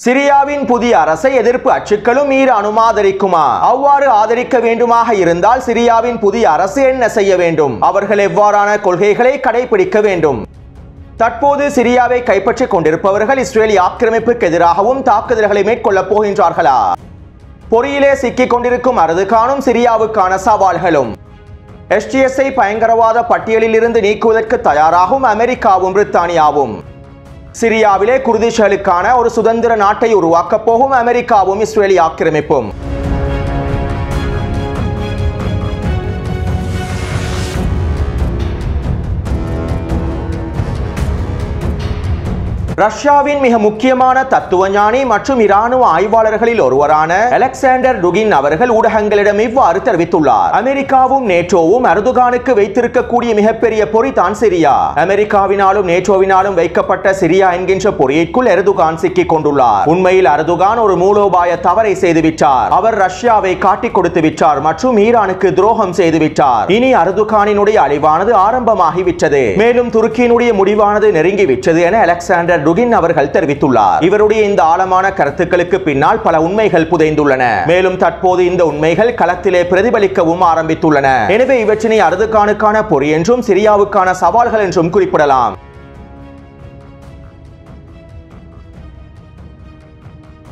சிரியாவின் புதிய அரசை எதிர்ப்பு அச்சுக்களும் ஈரான் ஆதரிக்குமா? அவ்வாறு ஆதரிக்க வேண்டுமாக இருந்தால் சிரியாவின் புதிய அரசு என்ன செய்ய வேண்டும்? அவர்கள் எவ்வாறான கொள்கைகளை கடைபிடிக்க வேண்டும்? தற்போது சிரியாவை கைப்பற்றிக் கொண்டிருப்பவர்கள் இஸ்ரேலிய ஆக்கிரமிப்புக்கு எதிராகவும் தாக்குதல்களை மேற்கொள்ளப் போகின்றார்களா? பொறியிலே சிக்கிக் கொண்டிருக்கும் அர்துகானும் சிரியாவுக்கான சவால்களும். STSஐ பயங்கரவாத பட்டியலில் இருந்து நீக்குவதற்கு தயாராகும் அமெரிக்காவும் பிரித்தானியாவும். சிரியாவிலே குர்திஷ்களுக்கான ஒரு சுதந்திர நாட்டை உருவாக்கப் போகும் அமெரிக்காவும் இஸ்ரேலிய ஆக்கிரமிப்பும். ரஷ்யாவின் மிக முக்கியமான தத்துவஞானி மற்றும் இராணுவ ஆய்வாளர்களில் ஒருவரான அலெக்சாண்டர் டுகின் அவர்கள் ஊடகங்களிடம் இவ்வாறு தெரிவித்துள்ளார். அமெரிக்காவும் நேட்டோவும் அர்துகானுக்கு வைத்திருக்கக்கூடிய மிகப்பெரிய பொறி தான் சிரியா. அமெரிக்காவினாலும் நேட்டோவினாலும் வைக்கப்பட்ட சிரியா என்கின்ற பொறியிற்குள் எர்துகான் சிக்கிக் கொண்டுள்ளார். உண்மையில் அர்துகான் ஒரு மூலோபாய தவறை செய்துவிட்டார். அவர் ரஷ்யாவை காட்டிக் கொடுத்து விட்டார் மற்றும் ஈரானுக்கு துரோகம் செய்துவிட்டார். இனி அர்துகானினுடைய அழிவானது ஆரம்பமாகிவிட்டது. மேலும் துருக்கியினுடைய முடிவானது நெருங்கிவிட்டது என அலெக்சாண்டர் டுகின் அவர்கள் தெரிவித்துள்ளார். இவருடைய இந்த ஆழமான கருத்துக்களுக்கு பின்னால் பல உண்மைகள் புதைந்துள்ளன. மேலும் தற்போது இந்த உண்மைகள் களத்திலே பிரதிபலிக்கவும் ஆரம்பித்துள்ளன. எனவே இவற்றினை அர்துகானுக்கான பொறி என்றும் சிரியாவுக்கான சவால்கள் என்றும் குறிப்பிடலாம்.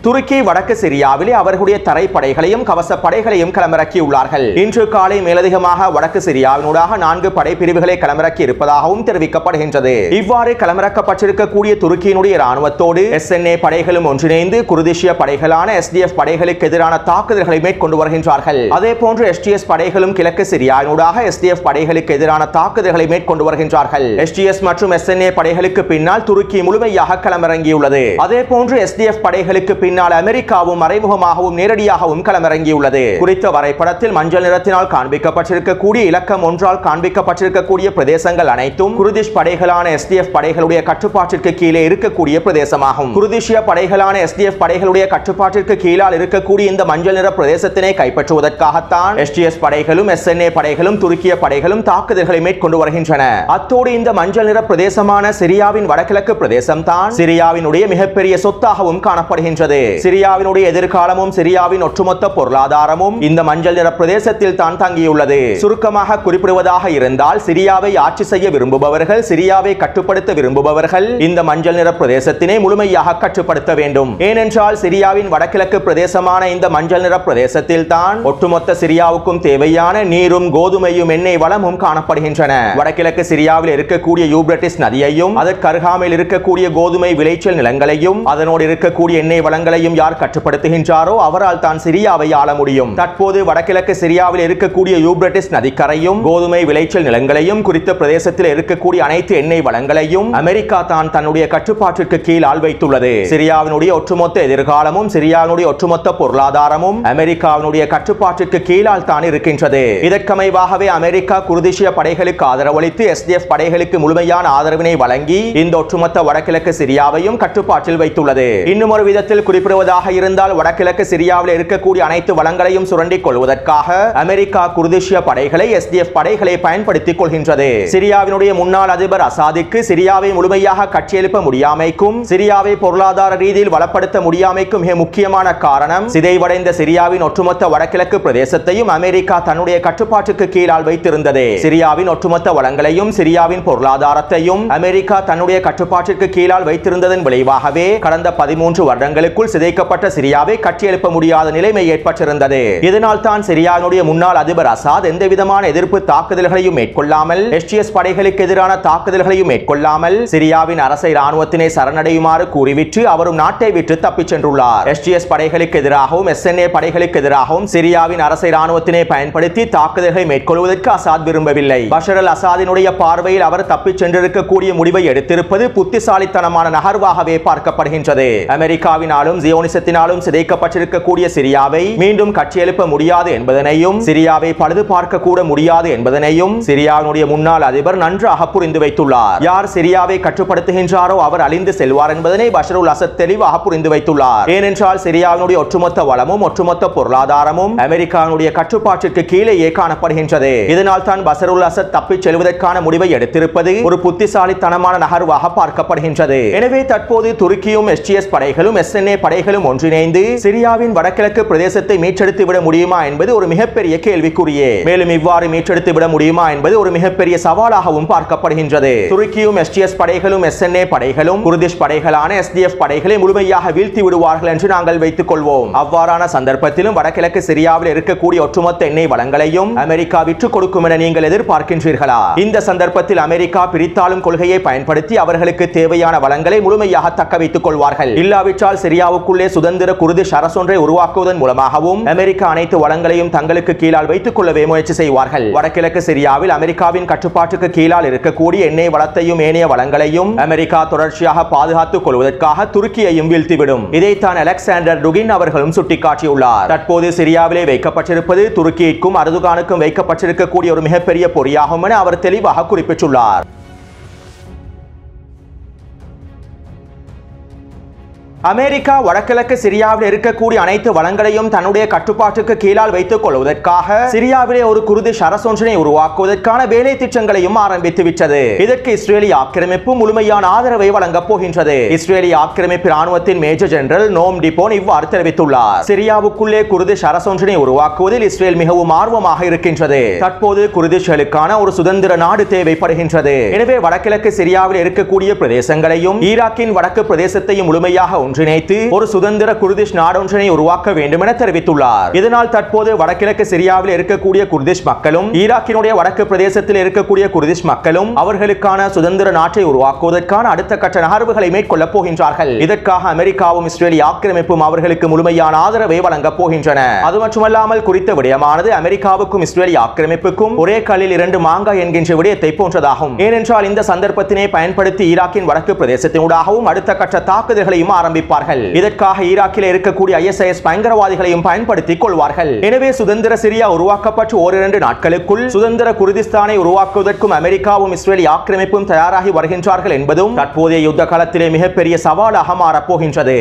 துருக்கி வடக்கு சிரியாவிலே அவர்களுடைய தரைப்படைகளையும் கவச படைகளையும் களமிறக்கியுள்ளார்கள். இன்று காலை மேலதிகமாக வடக்கு சிரியாவினூடாக 4 படைப்பிரிவுகளை களமிறக்கி இருப்பதாகவும் தெரிவிக்கப்படுகின்றது. இவ்வாறு களமிறக்கப்பட்டிருக்கக்கூடிய துருக்கியினுடைய இராணுவத்தோடு SNA படைகளும் ஒன்றிணைந்து குர்திஷிய படைகளான SDF படைகளுக்கு எதிரான தாக்குதல்களை மேற்கொண்டு வருகின்றார்கள். அதே போன்று STS படைகளும் கிழக்கு சிரியாவினூடாக SDF படைகளுக்கு எதிரான தாக்குதல்களை மேற்கொண்டு வருகின்றார்கள். STS மற்றும் SNA படைகளுக்கு பின்னால் துருக்கி முழுமையாக களமிறங்கியுள்ளது. அதே போன்று SDF படைகளுக்கு பின்னால் அமெரிக்காவும் மறைமுகமாகவும் நேரடியாகவும் களமிறங்கியுள்ளது. குறித்த வரைபடத்தில் மஞ்சள் நிறத்தினால் காண்பிக்கப்பட்டிருக்கக்கூடிய இலக்கம் 1ஆல் காண்பிக்கப்பட்டிருக்கக்கூடிய பிரதேசங்கள் அனைத்தும் குர்திஷ் படைகளான SDF படைகளுடைய கட்டுப்பாட்டிற்கு கீழே இருக்கக்கூடிய பிரதேசமாகும். குர்திஷிய படைகளான SDF படைகளுடைய கட்டுப்பாட்டிற்கு கீழால் இருக்கக்கூடிய இந்த மஞ்சள் நிற பிரதேசத்தினை கைப்பற்றுவதற்காகத்தான் STS படைகளும் SNA படைகளும் துருக்கிய படைகளும் தாக்குதல்களை மேற்கொண்டு வருகின்றன. அத்தோடு இந்த மஞ்சள் நிற பிரதேசமான சிரியாவின் வடகிழக்கு பிரதேசம் தான் சிரியாவினுடைய மிகப்பெரிய சொத்தாகவும் காணப்படுகின்றது. சிரியாவினுடைய எதிர்காலமும் சிரியாவின் ஒட்டுமொத்த பொருளாதாரமும் இந்த மஞ்சள் நிற பிரதேசத்தில் தான் தங்கியுள்ளது. சுருக்கமாக குறிப்பிடுவதாக இருந்தால் சிரியாவை ஆட்சி செய்ய விரும்புபவர்கள், சிரியாவை கட்டுப்படுத்த விரும்புபவர்கள் இந்த மஞ்சள் நிற பிரதேசத்தினை முழுமையாக கட்டுப்படுத்த வேண்டும். ஏனென்றால் சிரியாவின் வடகிழக்கு பிரதேசமான இந்த மஞ்சள் நிற பிரதேசத்தில் தான் ஒட்டுமொத்த சிரியாவுக்கும் தேவையான நீரும் கோதுமையும் எண்ணெய் வளமும் காணப்படுகின்றன. வடகிழக்கு சிரியாவில் இருக்கக்கூடிய யூப்ரட்டிஸ் நதியையும் அதற்கு அருகாமையில் இருக்கக்கூடிய கோதுமை விளைச்சல் நிலங்களையும் அதனோடு இருக்கக்கூடிய எண்ணெய் வளங்களையும் யார் கட்டுப்படுத்துகின்றாரோ அவரால் தான் சிரியாவை ஆள முடியும். தற்போது வடகிழக்கு சிரியாவில் இருக்கக்கூடிய யூப்ரட்டிஸ் நதிக்கரையும் கோதுமை விளைச்சல் நிலங்களையும் குறித்த பிரதேசத்தில் இருக்கக்கூடிய அனைத்து எண்ணெய் வளங்களையும் அமெரிக்கா தான் தன்னுடைய கட்டுப்பாட்டிற்கு கீழால் வைத்துள்ளது. சிரியாவினுடைய ஒட்டுமொத்த எதிர்காலமும் சிரியாவினுடைய ஒட்டுமொத்த பொருளாதாரமும் அமெரிக்காவினுடைய கட்டுப்பாட்டிற்கு கீழால் தான் இருக்கின்றது. இதற்கமைவாகவே அமெரிக்கா குர்திஷிய படைகளுக்கு ஆதரவளித்து SDF படைகளுக்கு முழுமையான ஆதரவினை வழங்கி இந்த ஒட்டுமொத்த வடகிழக்கு சிரியாவையும் கட்டுப்பாட்டில் வைத்துள்ளது. இன்னும் ஒரு விதத்தில் குறிப்பிடுவதாக இருந்தால் வடகிழக்கு சிரியாவில் இருக்கக்கூடிய அனைத்து வளங்களையும் சுரண்டிக் கொள்வதற்காக அமெரிக்கா குர்திஷிய படைகளை SDF படைகளை பயன்படுத்திக் கொள்கின்றது. சிரியாவினுடைய முன்னாள் அதிபர் அசாதிற்கு சிரியாவை முழுமையாக கட்டியெழுப்ப முடியாமைக்கும் சிரியாவை பொருளாதார ரீதியில் வளப்படுத்த முடியாமைக்கும் மிக முக்கியமான காரணம் சிதைவடைந்த சிரியாவின் ஒட்டுமொத்த வடகிழக்கு பிரதேசத்தையும் அமெரிக்கா தன்னுடைய கட்டுப்பாட்டுக்கு கீழால் வைத்திருந்தது. சிரியாவின் ஒட்டுமொத்த வளங்களையும் சிரியாவின் பொருளாதாரத்தையும் அமெரிக்கா தன்னுடைய கட்டுப்பாட்டிற்கு கீழால் வைத்திருந்ததன் விளைவாகவே கடந்த 13 வருடங்களுக்குள் சிதைக்கப்பட்ட சிரியாவை கட்டியெழுப்ப முடியாத நிலைமை ஏற்பட்டிருந்தது. இதனால் தான் சிரியாவினுடைய முன்னாள் அதிபர் அசாத் எந்தவிதமான எதிர்ப்பு தாக்குதல்களையும் மேற்கொள்ளாமல் STS படைகளுக்கு எதிரான தாக்குதல்களையும் மேற்கொள்ளாமல் சிரியாவின் அரச இராணுவத்தினை சரணடையுமாறு கூறிவிட்டு அவரும் நாட்டை விட்டு தப்பிச் சென்றுள்ளார். STS படைகளுக்கு எதிராகவும் SNA படைகளுக்கு எதிராகவும் சிரியாவின் அரச இராணுவத்தினை பயன்படுத்தி தாக்குதல்களை மேற்கொள்வதற்கு அசாத் விரும்பவில்லை. பஷர் அல் அசாதினுடைய பார்வையில் அவர் தப்பிச் சென்றிருக்கக்கூடிய முடிவை எடுத்திருப்பது புத்திசாலித்தனமான நகர்வாகவே பார்க்கப்படுகின்றது. அமெரிக்காவினாலும் ஜியோனிசத்தினாலும் சிதைக்கப்பட்டிருக்கக்கூடிய சிரியாவை மீண்டும் கட்டியெழுப்ப முடியாது என்பதனையும் சிரியாவை பழுது பார்க்க கூட முடியாது என்பதனையும் சிரியாவினுடைய முன்னாள் அதிபர் நன்றாக புரிந்து வைத்துள்ளார். யார் சிரியாவை கட்டுப்படுத்துகின்றாரோ அவர் அழிந்து செல்வார் என்பதனை பஷர் அல் அசத் தெளிவாக புரிந்து வைத்துள்ளார். ஏனென்றால் சிரியாவினுடைய ஒட்டுமொத்த வளமும் ஒட்டுமொத்த பொருளாதாரமும் அமெரிக்காவினுடைய கட்டுப்பாட்டிற்கு கீழேயே காணப்படுகின்றது. இதனால் தான் பஷர் அல் அசத் தப்பிச் செல்வதற்கான முடிவை எடுத்திருப்பது ஒரு புத்திசாலித்தனமான நகர்வாக பார்க்கப்படுகின்றது. எனவே தற்போது துருக்கியும் STS படைகளும் SNA படைகளும் ஒன்றிணைந்து சிரியாவின் வடகிழக்கு பிரதேசத்தை மீட்டெடுத்து விட முடியுமா என்பது ஒரு மிகப்பெரிய கேள்விக்குறியே. மேலும் இவ்வாறு மீட்டெடுத்து விட முடியுமா என்பது ஒரு மிகப்பெரிய சவாலாகவும் பார்க்கப்படுகின்றது. துருக்கியும் STS படைகளும் SNA படைகளும் குர்திஷ் படைகளான SDF படைகளை முழுமையாக வீழ்த்தி விடுவார்கள் என்று நாங்கள் வைத்துக் கொள்வோம். அவ்வாறான சந்தர்ப்பத்திலும் வடகிழக்கு சிரியாவில் இருக்கக்கூடிய ஒட்டுமொத்த எண்ணெய் வளங்களையும் அமெரிக்கா விற்றுக் கொடுக்கும் என நீங்கள் எதிர்பார்க்கின்றீர்களா? இந்த சந்தர்ப்பத்தில் அமெரிக்கா பிரித்தாளும் கொள்கையை பயன்படுத்தி அவர்களுக்கு தேவையான வளங்களை முழுமையாக தக்க வைத்துக் கொள்வார்கள். இல்லாவிட்டால் சிரியாவுக்குள்ளே சுதந்திர குர்திஷ் அரசொன்றை உருவாக்குவதன் மூலமாகவும் அமெரிக்கா அனைத்து வளங்களையும் தங்களுக்கு கீழால் வைத்துக் கொள்ளவே முயற்சி செய்வார்கள். வடகிழக்கு சிரியாவில் அமெரிக்காவின் கட்டுப்பாட்டுக்கு கீழால் இருக்கக்கூடிய எண்ணெய் வளத்தையும் ஏனைய வளங்களையும் அமெரிக்கா தொடர்ச்சியாக பாதுகாத்துக் கொள்வதற்காக துருக்கியையும் வீழ்த்திவிடும். இதைத்தான் அலெக்சாண்டர் டுகின் அவர்களும் சுட்டிக்காட்டியுள்ளார். தற்போது சிரியாவிலே வைக்கப்பட்டிருப்பது துருக்கிக்கும் அர்துகானுக்கும் வைக்கப்பட்டிருக்கக்கூடிய ஒரு மிகப்பெரிய பொறியாகும் என அவர் தெளிவாக குறிப்பிட்டுள்ளார். அமெரிக்கா வடகிழக்கு சிரியாவில் இருக்கக்கூடிய அனைத்து வளங்களையும் தன்னுடைய கட்டுப்பாட்டுக்கு கீழால் வைத்துக் கொள்வதற்காக சிரியாவிலே ஒரு குர்திஷ் அரசொன்றினை உருவாக்குவதற்கான வேலை திட்டங்களையும் ஆரம்பித்து விட்டது. இதற்கு இஸ்ரேலிய ஆக்கிரமிப்பு முழுமையான ஆதரவை வழங்கப் போகின்றது. இஸ்ரேலிய ஆக்கிரமிப்பு ராணுவத்தின் மேஜர் ஜெனரல் நோம் டிபோன் இவ்வாறு தெரிவித்துள்ளார். சிரியாவுக்குள்ளே குர்திஷ் அரசொன்றினை உருவாக்குவதில் இஸ்ரேல் மிகவும் ஆர்வமாக இருக்கின்றது. தற்போது குர்திஷ்களுக்கான ஒரு சுதந்திர நாடு தேவைப்படுகின்றது. எனவே வடகிழக்கு சிரியாவில் இருக்கக்கூடிய பிரதேசங்களையும் ஈராக்கின் வடக்கு பிரதேசத்தையும் முழுமையாக ஒன்றிணைத்து ஒரு சுதந்திர குர்திஷ் நாடொன்றினை உருவாக்க வேண்டும் என தெரிவித்துள்ளார். இதனால் தற்போது வடகிழக்கு சிரியாவில் இருக்கக்கூடிய குர்திஷ் மக்களும் ஈராக்கினுடைய வடக்கு பிரதேசத்தில் இருக்கக்கூடிய குர்திஷ் மக்களும் அவர்களுக்கான சுதந்திர நாட்டை உருவாக்குவதற்கான அடுத்த கட்ட நகர்வுகளை மேற்கொள்ளப் போகின்றார்கள். இதற்காக அமெரிக்காவும் இஸ்ரேலிய ஆக்கிரமிப்பும் அவர்களுக்கு முழுமையான ஆதரவை வழங்கப் போகின்றன. அது மட்டுமல்லாமல் குறித்த விடயமானது அமெரிக்காவுக்கும் இஸ்ரேலிய ஆக்கிரமிப்புக்கும் ஒரே கல்லில் இரண்டு மாங்காய் என்கின்ற விடயத்தை போன்றதாகும். ஏனென்றால் இந்த சந்தர்ப்பத்தினை பயன்படுத்தி ஈராக்கின் வடக்கு பிரதேசத்தினூடாகவும் அடுத்த கட்ட தாக்குதல்களையும் ஆரம்பிப்பார்கள். இதற்காக ஈராக்கில் இருக்கக்கூடிய ISIS பயங்கரவாதிகளையும் பயன்படுத்திக் கொள்வார்கள். எனவே சுதந்திர சிரியா உருவாக்கப்பட்டு ஓரிரண்டு நாட்களுக்குள் சுதந்திர குர்திஸ்தானை உருவாக்குவதற்கும் அமெரிக்காவும் இஸ்ரேலிய ஆக்கிரமிப்பும் தயாராகி வருகின்றார்கள் என்பதும் தற்போதைய யுத்த காலத்திலே மிகப்பெரிய சவாலாக மாறப்போகின்றது.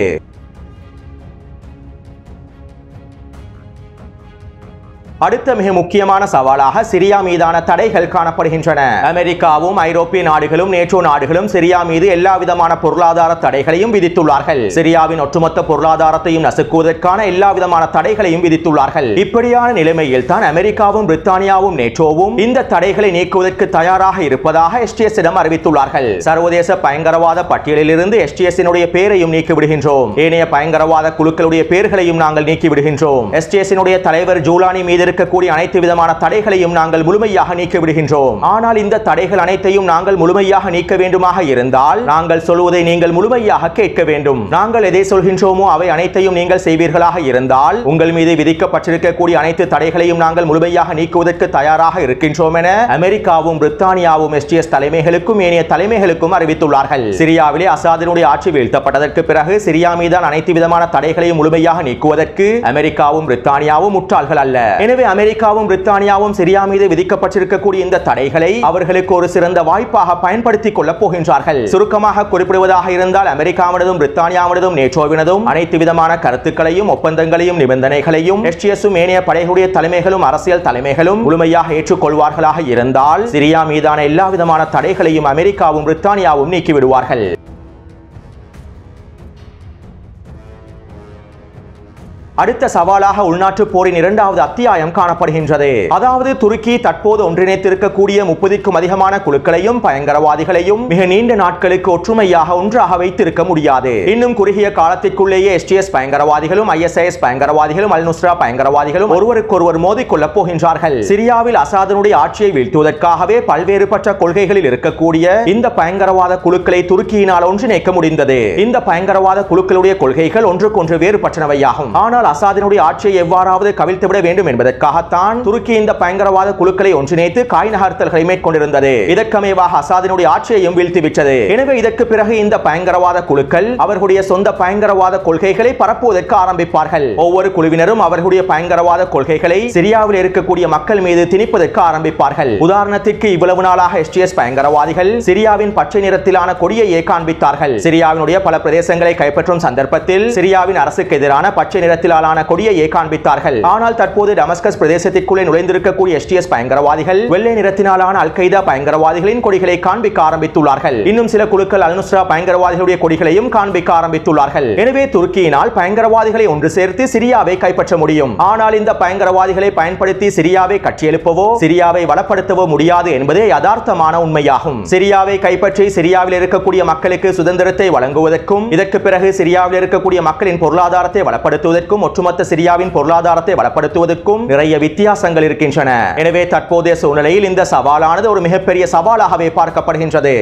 அடுத்த மிக முக்கியமான சவாலாக சிரியா மீதான தடைகள் காணப்படுகின்றன. அமெரிக்காவும் ஐரோப்பிய நாடுகளும் நேட்டோ நாடுகளும் சிரியா மீது எல்லா விதமான பொருளாதார தடைகளையும் விதித்துள்ளார்கள். சிரியாவின் ஒட்டுமொத்த பொருளாதாரத்தையும் நசுக்குவதற்கான எல்லா விதமான தடைகளையும் விதித்துள்ளார்கள். இப்படியான நிலைமையில் தான் அமெரிக்காவும் பிரித்தானியாவும் நேட்டோவும் இந்த தடைகளை நீக்குவதற்கு தயாராக இருப்பதாக STS இடம் அறிவித்துள்ளார்கள். சர்வதேச பயங்கரவாத பட்டியலிலிருந்து STS இனுடைய பெயரையும் நீக்கிவிடுகின்றோம். ஏனைய பயங்கரவாத குழுக்களுடைய பெயர்களையும் நாங்கள் நீக்கிவிடுகின்றோம். STS இனுடைய தலைவர் ஜூலானி மீது இருக்கக்கூடிய அனைத்து விதமான தடைகளையும் நாங்கள் முழுமையாக நீக்க விடுகின்றோம். ஆனால் இந்த தடைகள் அனைத்தையும் நாங்கள் முழுமையாக நீக்க வேண்டுமாக இருந்தால் நாங்கள் சொல்வதை நீங்கள் முழுமையாக கேட்க வேண்டும். நாங்கள் எதை சொல்கின்றோமோ அவை அனைத்தையும் நீங்கள் செய்வீர்களாக இருந்தால் உங்கள் மீது விதிக்கப்பட்டிருக்கக்கூடிய அனைத்து தடைகளையும் நாங்கள் முழுமையாக நீக்குவதற்கு தயாராக இருக்கின்றோம் என அமெரிக்காவும் பிரித்தானியாவும் STS தலைமைகளுக்கும் ஏனைய தலைமைகளுக்கும் அறிவித்துள்ளார்கள். சிரியாவிலே அசாதினுடைய ஆட்சி வீழ்த்தப்பட்டதற்கு பிறகு சிரியா மீதான அனைத்து விதமான தடைகளையும் முழுமையாக நீக்குவதற்கு அமெரிக்காவும் பிரித்தானியாவும் முட்டாள்கள் அல்ல. எனவே அமெரிக்காவும் பிரித்தானியாவும் சிரியா மீது விதிக்கப்பட்டிருக்கக்கூடிய இந்த தடைகளை அவர்களுக்கு ஒரு சிறந்த வாய்ப்பாக பயன்படுத்திக் கொள்ளப் போகின்றார்கள். சுருக்கமாக குறிப்பிடுவதாக இருந்தால் அமெரிக்காவினதும் பிரித்தானியாவினதும் நேட்டோவினதும் அனைத்து விதமான கருத்துக்களையும் ஒப்பந்தங்களையும் நிபந்தனைகளையும் STSும் ஏனைய படைகளுடைய தலைமைகளும் அரசியல் தலைமைகளும் முழுமையாக ஏற்றுக்கொள்வார்களாக இருந்தால் சிரியா மீதான எல்லா விதமான தடைகளையும் அமெரிக்காவும் பிரித்தானியாவும் நீக்கிவிடுவார்கள். அடுத்த சவாலாக உள்நாட்டு போரின் இரண்டாவது அத்தியாயம் காணப்படுகின்றது. அதாவது துருக்கி தற்போது ஒன்றிணைத்திருக்கக்கூடிய 30க்கும் அதிகமான குழுக்களையும் பயங்கரவாதிகளையும் மிக நீண்ட நாட்களுக்கு ஒற்றுமையாக ஒன்றாக வைத்திருக்க முடியாது. இன்னும் குறுகிய காலத்திற்குள்ளேயே STS பயங்கரவாதிகளும் ISIS பயங்கரவாதிகளும் அல் நுஸ்ரா பயங்கரவாதிகளும் ஒருவருக்கொருவர் மோதிக்கொள்ளப் போகின்றார்கள். சிரியாவில் அசாதினுடைய ஆட்சியை வீழ்த்துவதற்காகவே பல்வேறுபட்ட கொள்கைகளில் இருக்கக்கூடிய இந்த பயங்கரவாத குழுக்களை துருக்கியினால் ஒன்றிணைக்க முடிந்தது. இந்த பயங்கரவாத குழுக்களுடைய கொள்கைகள் ஒன்றுக்கொன்று வேறுபட்டனவையாகும். ஆனால் அசாதினுடைய ஆட்சியை எவ்வாறாவது கவிழ்த்துவிட வேண்டும் என்பதற்காகத்தான் துருக்கி இந்த பயங்கரவாத குழுக்களை ஒன்றிணைத்து காய் நகர்த்தல்களை மேற்கொண்டிருந்தது. இதற்கமைவாக அசாதினுடைய ஆட்சியையும் வீழ்த்திவிட்டது. எனவே இதற்கு பிறகு இந்த பயங்கரவாத குழுக்கள் அவர்களுடைய சொந்த பயங்கரவாத கொள்கைகளை பரப்புவதற்கு ஆரம்பிப்பார்கள். ஒவ்வொரு குழுவினரும் அவர்களுடைய பயங்கரவாத கொள்கைகளை சிரியாவில் இருக்கக்கூடிய மக்கள் மீது திணிப்பதற்கு ஆரம்பிப்பார்கள். உதாரணத்திற்கு இவ்வளவு நாளாக STS பயங்கரவாதிகள் சிரியாவின் பச்சை நிறத்திலான கொடியையே காண்பித்தார்கள். சிரியாவினுடைய பல பிரதேசங்களை கைப்பற்றும் சந்தர்ப்பத்தில் சிரியாவின் அரசுக்கு எதிரான பச்சை நிறத்திலான நிறத்தினாலான கொடியையே காண்பித்தார்கள். ஆனால் தற்போது டமஸ்கஸ் பிரதேசத்திற்குள்ளே நுழைந்திருக்கக்கூடிய எஸ்டிஎஸ் பயங்கரவாதிகள் வெள்ளை நிறத்தினாலான அல் கைதா பயங்கரவாதிகளின் கொடிகளை காண்பிக்க ஆரம்பித்துள்ளார்கள். இன்னும் சில குழுக்கள் அல் நுஸ்ரா பயங்கரவாதிகளுடைய கொடிகளையும் காண்பிக்க ஆரம்பித்துள்ளார்கள். எனவே துருக்கியினால் பயங்கரவாதிகளை ஒன்று சேர்த்து சிரியாவை கைப்பற்ற முடியும். ஆனால் இந்த பயங்கரவாதிகளை பயன்படுத்தி சிரியாவை கட்டியெழுப்பவோ சிரியாவை வளப்படுத்தவோ முடியாது என்பதே யதார்த்தமான உண்மையாகும். சிரியாவை கைப்பற்றி சிரியாவில் இருக்கக்கூடிய மக்களுக்கு சுதந்திரத்தை வழங்குவதற்கும் இதற்கு பிறகு சிரியாவில் இருக்கக்கூடிய மக்களின் பொருளாதாரத்தை வளப்படுத்துவதற்கும் ஒட்டுமொத்த சிரியாவின் பொருளாதாரத்தை வளப்படுத்துவதற்கும் நிறைய வித்தியாசங்கள் இருக்கின்றன. எனவே தற்போதைய சூழ்நிலையில் இந்த சவாலானது ஒரு மிகப்பெரிய சவாலாகவே பார்க்கப்படுகின்றது.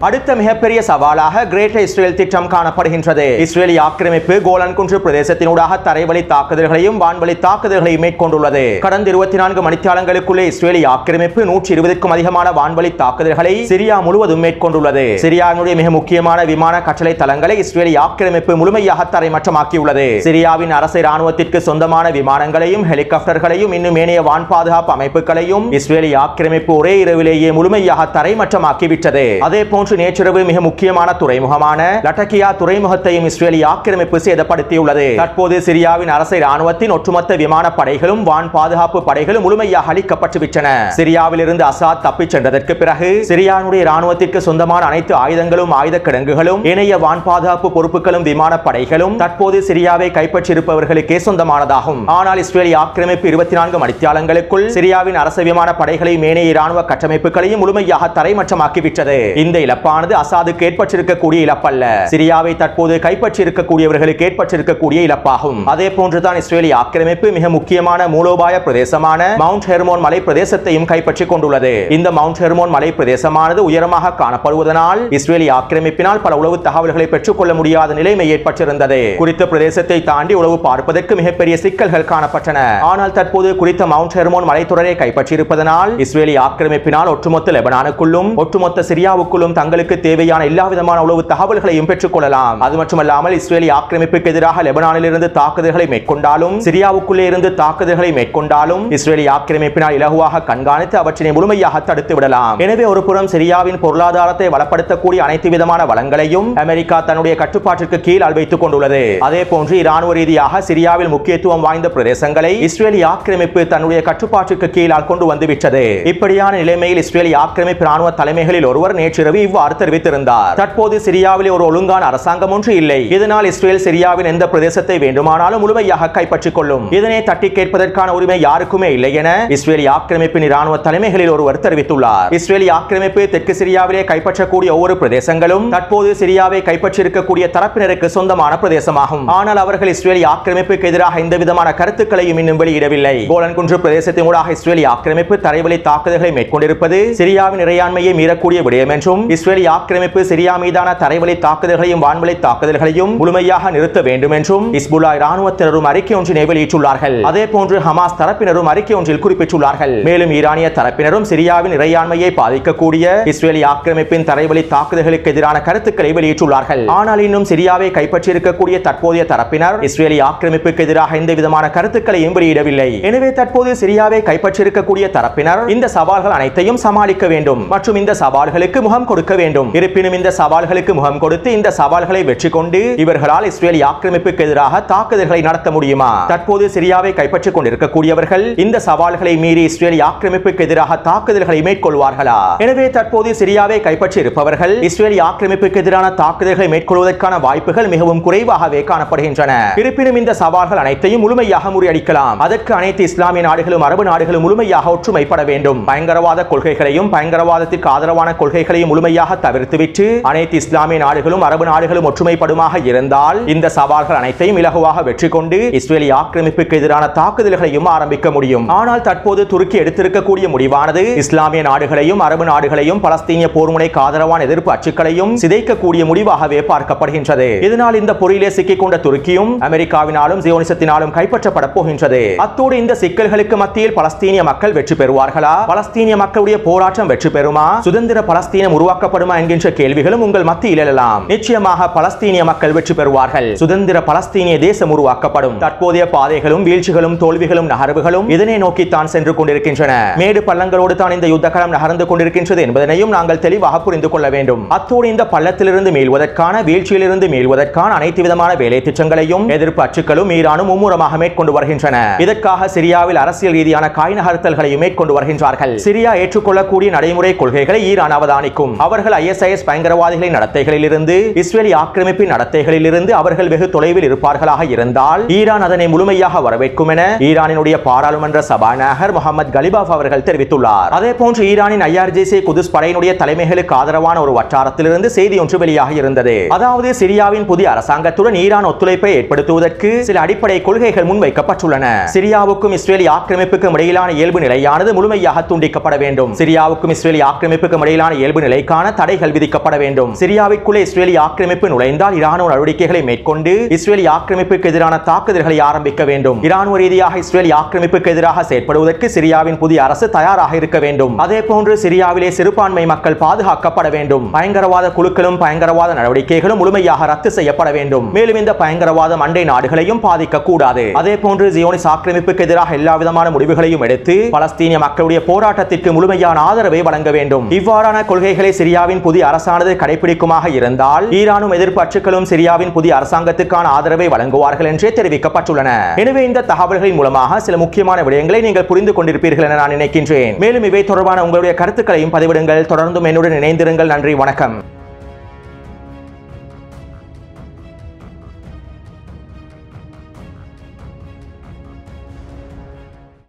அடுத்த மிகப்பெரிய சவாலாக கிரேட் இஸ்ரேல் திட்டம் காணப்படுகின்றது. இஸ்ரேலிய ஆக்கிரமிப்பு கோலன் குன்று பிரதேசத்தினூடாக தரைவழி தாக்குதல்களையும் வான்வழி தாக்குதல்களையும் மேற்கொண்டுள்ளது. கடந்த 24 மணித்தியாலங்களுக்குள்ளே இஸ்ரேலிய ஆக்கிரமிப்பு 120க்கும் அதிகமான வான்வழி தாக்குதல்களை சிரியா முழுவதும் மேற்கொண்டுள்ளது. சிரியாவினுடைய மிக முக்கியமான விமான கட்டளை தளங்களை இஸ்ரேலிய ஆக்கிரமிப்பு முழுமையாக தரைமட்டமாக்கியுள்ளது. சிரியாவின் அரசு இராணுவத்திற்கு சொந்தமான விமானங்களையும் ஹெலிகாப்டர்களையும் இன்னும் ஏனைய வான் பாதுகாப்பு அமைப்புகளையும் இஸ்ரேலிய ஆக்கிரமிப்பு ஒரே இரவிலேயே முழுமையாக தரைமட்டமாக்கிவிட்டது. அதே போன்று நேற்றிரவு மிக முக்கியமான துறைமுகமான லட்டகியா துறைமுகத்தையும் இஸ்ரேலிய ஆக்கிரமிப்பு சேதப்படுத்தியுள்ளது. தற்போது சிரியாவின் அரசு இராணுவத்தின் ஒட்டுமொத்த விமான படைகளும் வான் பாதுகாப்பு படைகளும் முழுமையாக அழிக்கப்பட்டுவிட்டன. சிரியாவில் இருந்து அசாத் தப்பிச் சென்றதற்கு பிறகு சிரியாவுடைய இராணுவத்திற்கு சொந்தமான அனைத்து ஆயுதங்களும் ஆயுத கிடங்குகளும் இணைய வான் பாதுகாப்பு பொறுப்புகளும் விமான படைகளும் தற்போது சிரியாவை கைப்பற்றியிருப்பவர்களுக்கே சொந்தமானதாகும். ஆனால் இஸ்ரேலிய ஆக்கிரமிப்பு 24 மணித்தியாலங்களுக்குள் சிரியாவின் அரசு விமான படைகளையும் ஏனைய இராணுவ கட்டமைப்புகளையும் முழுமையாக தரைமட்டமாக்கிவிட்டது. இந்த இழப்பானது அசாதுக்கு ஏற்பட்டிருக்கக்கூடிய இழப்பல்ல, சிரியாவை தற்போது கைப்பற்றியிருக்கக்கூடியவர்களுக்கு ஏற்பட்டிருக்கக்கூடிய இழப்பாகும். அதே போன்றுதான் இஸ்ரேலிய ஆக்கிரமிப்பு மிக முக்கியமான மூலோபாய பிரதேசமான மவுண்ட் ஹெர்மோன் மலை பிரதேசத்தையும் கைப்பற்றிக் கொண்டுள்ளது. இந்த மவுண்ட் ஹெர்மோன் மலை பிரதேசமானது உயரமாக காணப்படுவதனால் இஸ்ரேலிய ஆக்கிரமிப்பினால் பல உளவு தகவல்களை பெற்றுக் கொள்ள முடியாத நிலைமை ஏற்பட்டிருந்தது. குறித்த பிரதேசத்தை தாண்டி உளவு பார்ப்பதற்கு மிகப்பெரிய சிக்கல்கள் காணப்பட்டன. ஆனால் தற்போது குறித்த மவுண்ட் ஹெர்மோன் மலைத்தொடரை கைப்பற்றியிருப்பதனால் இஸ்ரேலிய ஆக்கிரமிப்பினால் ஒட்டுமொத்த லெபனானுக்குள்ளும் ஒட்டுமொத்த சிரியாவுக்குள்ளும் தங்களுக்கு தேவையான எல்லா விதமான உளவு தகவல்களையும் பெற்றுக் கொள்ளலாம். அது மட்டுமல்லாமல் இஸ்ரேலிய ஆக்கிரமிப்புக்கு எதிராக லெபனானில் இருந்து தாக்குதல்களை மேற்கொண்டாலும் சிரியாவுக்குள்ளே இருந்து தாக்குதல்களை மேற்கொண்டாலும் இஸ்ரேலிய ஆக்கிரமிப்பினால் இலகுவாக கண்காணித்து அவற்றினை முழுமையாக தடுத்து விடலாம். எனவே ஒரு புறம் சிரியாவின் பொருளாதாரத்தை வளப்படுத்தக்கூடிய அனைத்து விதமான வளங்களையும் அமெரிக்கா தன்னுடைய கட்டுப்பாட்டிற்கு கீழ் வைத்துக் கொண்டுள்ளது. அதே போன்று இராணுவ ரீதியாக சிரியாவில் முக்கியத்துவம் வாய்ந்த பிரதேசங்களை இஸ்ரேலிய ஆக்கிரமிப்பு தன்னுடைய கட்டுப்பாட்டிற்கு கீழால் கொண்டு வந்துவிட்டது. இப்படியான நிலைமையில் இஸ்ரேலிய ஆக்கிரமிப்பு இராணுவ தலைமைகளில் ஒருவர் நேற்றிரவு இவ்வாறு தெரிவித்திருந்தார். தற்போது சிரியாவில் ஒரு ஒழுங்கான அரசாங்கம் ஒன்று இல்லை. இதனால் இஸ்ரேல் சிரியாவின் எந்த பிரதேசத்தை வேண்டுமானாலும் முழுமையாக கைப்பற்றிக் கொள்ளும். இதனை தட்டி கேட்பதற்கான உரிமை யாருக்குமே இல்லை என இஸ்ரேலிய ஆக்கிரமிப்பின் இராணுவ தலைமைகளில் ஒருவர் தெரிவித்துள்ளார். இஸ்ரேலிய ஆக்கிரமிப்பு தெற்கு சிரியாவிலே கைப்பற்றக்கூடிய ஒவ்வொரு பிரதேசங்களும் தற்போது சிரியாவை கைப்பற்றியிருக்கக்கூடிய தரப்பினருக்கு சொந்தமான பிரதேசமாகும். ஆனால் அவர்கள் இஸ்ரேலிய ஆக்கிரமிப்புக்கு எதிராக எந்த விதமான கருத்துக்களையும் இன்னும் வெளியிடவில்லை. கோலன் குன்று பிரதேசத்தின் ஊடாக இஸ்ரேலிய ஆக்கிரமிப்பு தரைவழி தாக்குதல்களை மேற்கொண்டிருப்பது சிரியாவின் இறையாண்மையை மீறக்கூடிய விடயம் என்றும் இஸ்ரேலிய ஆக்கிரமிப்பு சிரியா மீதான தரைவழி தாக்குதல்களையும் வான்வழி தாக்குதல்களையும் முழுமையாக நிறுத்த வேண்டும் என்றும் ஹிஸ்புல்லா இராணுவத்தினரும் அறிக்கை ஒன்றினை வெளியிட்டுள்ளார்கள். அதே போன்று ஹமாஸ் தரப்பினரும் அறிக்கை ஒன்றில் குறிப்பிட்டுள்ளார்கள். மேலும் ஈரானிய தரப்பினரும் சிரியாவின் இறையாண்மையை பாதிக்கக்கூடிய இஸ்ரேலிய ஆக்கிரமிப்பின் தரைவழி தாக்குதல்களுக்கு எதிரான கருத்துக்களை வெளியிட்டுள்ளார்கள். ஆனால் இன்னும் சிரியாவை கைப்பற்றியிருக்கக்கூடிய தற்போதைய தரப்பினர் இஸ்ரேலிய ஆக்கிரமிப்புக்கு எதிராக எந்த விதமான கருத்துக்களையும் வெளியிடவில்லை. எனவே தற்போது சிரியாவை கைப்பற்றியிருக்கக்கூடிய தரப்பினர் இந்த சவால்கள் அனைத்தையும் சமாளிக்க வேண்டும் மற்றும் இந்த சவால்களுக்கு முகம் கொடுக்க வேண்டும். இருப்பினும் இந்த சவால்களுக்கு முகம் கொடுத்து இந்த சவால்களை வெற்றி கொண்டு இவர்களால் இஸ்ரேலிய ஆக்கிரமிப்புக்கு எதிராக தாக்குதல்களை நடத்த முடியுமா? தற்போது சிரியாவை கைப்பற்றிக் கொண்டிருக்கக்கூடியவர்கள் இந்த சவால்களை மீறி இஸ்ரேலிய ஆக்கிரமிப்புக்கு எதிராக தாக்குதல்களை மேற்கொள்வார்களா? எனவே தற்போது சிரியாவை கைப்பற்றி இருப்பவர்கள் இஸ்ரேலிய ஆக்கிரமிப்புக்கு எதிரான தாக்குதல்களை மேற்கொள்வதற்கான வாய்ப்புகள் மிகவும் குறைவாகவே காணப்படுகின்றன. இருப்பினும் இந்த சவால்கள் அனைத்தையும் முழுமையாக முறியடிக்கலாம். அதற்கு அனைத்து இஸ்லாமிய நாடுகளும் அரபு நாடுகளும் முழுமையாக ஒற்றுமைப்பட வேண்டும். பயங்கரவாத கொள்கைகளையும் பயங்கரவாதத்திற்கு ஆதரவான கொள்கைகளையும் முழுமையாக தவிர்த்துவிட்டு அனைத்து இஸ்லாமிய நாடுகளும் அரபு நாடுகளும் ஒற்றுமைப்படுமாக இருந்தால் இந்த சவால்கள் அனைத்தையும் இலகுவாக வெற்றி கொண்டு இஸ்ரேலிய ஆக்கிரமிப்புக்கு எதிரான தாக்குதல்களையும் ஆரம்பிக்க முடியும். ஆனால் தற்போது துருக்கி எடுத்திருக்கக்கூடிய முடிவானது இஸ்லாமிய நாடுகளையும் அரபு நாடுகளையும் பலஸ்தீனிய போர்முனைக்கு ஆதரவான எதிர்ப்பு அச்சுக்களையும் சிதைக்கக்கூடிய முடிவாகவே பார்க்கப்படுகின்றது. இதனால் இந்த பொறியிலே சிக்கிக் கொண்ட துருக்கியும் அமெரிக்காவினாலும் ஜியோனிசத்தினாலும் கைப்பற்றப்பட போகின்றது. அத்தோடு இந்த சிக்கல்களுக்கு மத்தியில் பலஸ்தீனிய மக்கள் வெற்றி பெறுவார்களா? பலஸ்தீனிய மக்களுடைய போராட்டம் வெற்றி பெறுமா? சுதந்திர பலஸ்தீனம் உருவாக்கப்படும் உருவாக்கப்படுமா என்கின்ற கேள்விகளும் உங்கள் மத்தியில் எழலாம். நிச்சயமாக பலஸ்தீனிய மக்கள் வெற்றி பெறுவார்கள். சுதந்திர பலஸ்தீனிய தேசம் உருவாக்கப்படும். தற்போதைய பாதைகளும் வீழ்ச்சிகளும் தோல்விகளும் நகர்வுகளும் இதனை நோக்கித்தான் சென்று கொண்டிருக்கின்றன. மேடு பள்ளங்களோடு தான் இந்த யுத்தகளம் நகர்ந்து கொண்டிருக்கின்றது என்பதனையும் நாங்கள் தெளிவாக புரிந்து கொள்ள வேண்டும். அத்தோடு இந்த பள்ளத்திலிருந்து மீள்வதற்கான, வீழ்ச்சியிலிருந்து மீள்வதற்கான அனைத்து விதமான வேலை திட்டங்களையும் எதிர்ப்பு அச்சுக்களும் ஈரானும் மும்முரமாக மேற்கொண்டு வருகின்றன. இதற்காக சிரியாவில் அரசியல் ரீதியான காய் நகர்த்தல்களையும் மேற்கொண்டு வருகின்றார்கள். சிரியா ஏற்றுக்கொள்ளக்கூடிய நடைமுறை கொள்கைகளை ஈரான் அவதானிக்கும். அவர்கள் ISIS பயங்கரவாதிகளின் நடத்தைகளில் இருந்து, இஸ்ரேலி ஆக்கிரமிப்பின் நடத்தைகளில் இருந்து அவர்கள் வெகு தொலைவில் இருப்பார்களாக இருந்தால் ஈரான் அதனை முழுமையாக வரவேற்கும் என ஈரானினுடைய பாராளுமன்ற சபாநாயகர் முகமது கலிபாஃப் அவர்கள் தெரிவித்துள்ளார். அதே போன்று ஈரானின் IRGC குதுஸ் படையினுடைய தலைமைகளுக்கு ஆதரவான ஒரு வட்டாரத்திலிருந்து செய்தி ஒன்று வெளியாக இருந்தது. அதாவது சிரியாவின் புதிய அரசாங்கத்துடன் ஈரான் ஒத்துழைப்பை ஏற்படுத்துவதற்கு சில அடிப்படை கொள்கைகள் முன்வைக்கப்பட்டுள்ளன. சிரியாவுக்கும் இஸ்ரேலி ஆக்கிரமிப்புக்கும் இடையிலான இயல்பு நிலையானது முழுமையாக துண்டிக்கப்பட வேண்டும். சிரியாவுக்கும் இஸ்ரேலி ஆக்கிரமிப்புக்கும் இடையிலான இயல்பு நிலைக்கான தடைகள் விதிக்கப்பட வேண்டும். சிரியாவிற்குள்ளே இஸ்ரேலி ஆக்கிரமிப்பு நுழைந்தால் இராணுவ நடவடிக்கைகளை மேற்கொண்டு இஸ்ரேலி ஆக்கிரமிப்புக்கு எதிரான தாக்குதல்களை ஆரம்பிக்க வேண்டும். இராணுவ ரீதியாக இஸ்ரேலி ஆக்கிரமிப்புக்கு எதிராக செயற்படுவதற்கு சிரியாவின் புதிய அரசு தயாராக இருக்க வேண்டும். அதே போன்று சிரியாவிலே சிறுபான்மை மக்கள் பாதுகாக்கப்பட வேண்டும். பயங்கரவாத குழுக்களும் பயங்கரவாத நடவடிக்கைகளும் முழுமையாக ரத்து செய்யப்பட வேண்டும். மேலும் இந்த பயங்கரவாதம் அண்டை நாடுகளையும் பாதிக்க கூடாது. அதே போன்று ஜியோனிஸ் ஆக்கிரமிப்புக்கு எதிராக எல்லா விதமான முடிவுகளையும் எடுத்து பலஸ்தீனிய மக்களுடைய போராட்டத்திற்கு முழுமையான ஆதரவை வழங்க வேண்டும். இவ்வாறான கொள்கைகளை சிரியாவின் புதிய அரசானது கடைபிடிக்குமாக இருந்தால் ஈரானும் எதிர்ப்பு அச்சுக்களும் சிரியாவின் புதிய அரசாங்கத்துக்கான ஆதரவை வழங்குவார்கள் என்றே தெரிவிக்கப்பட்டுள்ளன. எனவே இந்த தகவல்களின் மூலமாக சில முக்கியமான விடயங்களை நீங்கள் புரிந்து கொண்டிருப்பீர்கள் என நான் நினைக்கின்றேன். மேலும் இவை தொடர்பான உங்களுடைய கருத்துக்களையும் பதிவிடுங்கள். தொடர்ந்தும் என்னுடன் இணைந்திருங்கள். நன்றி, வணக்கம்.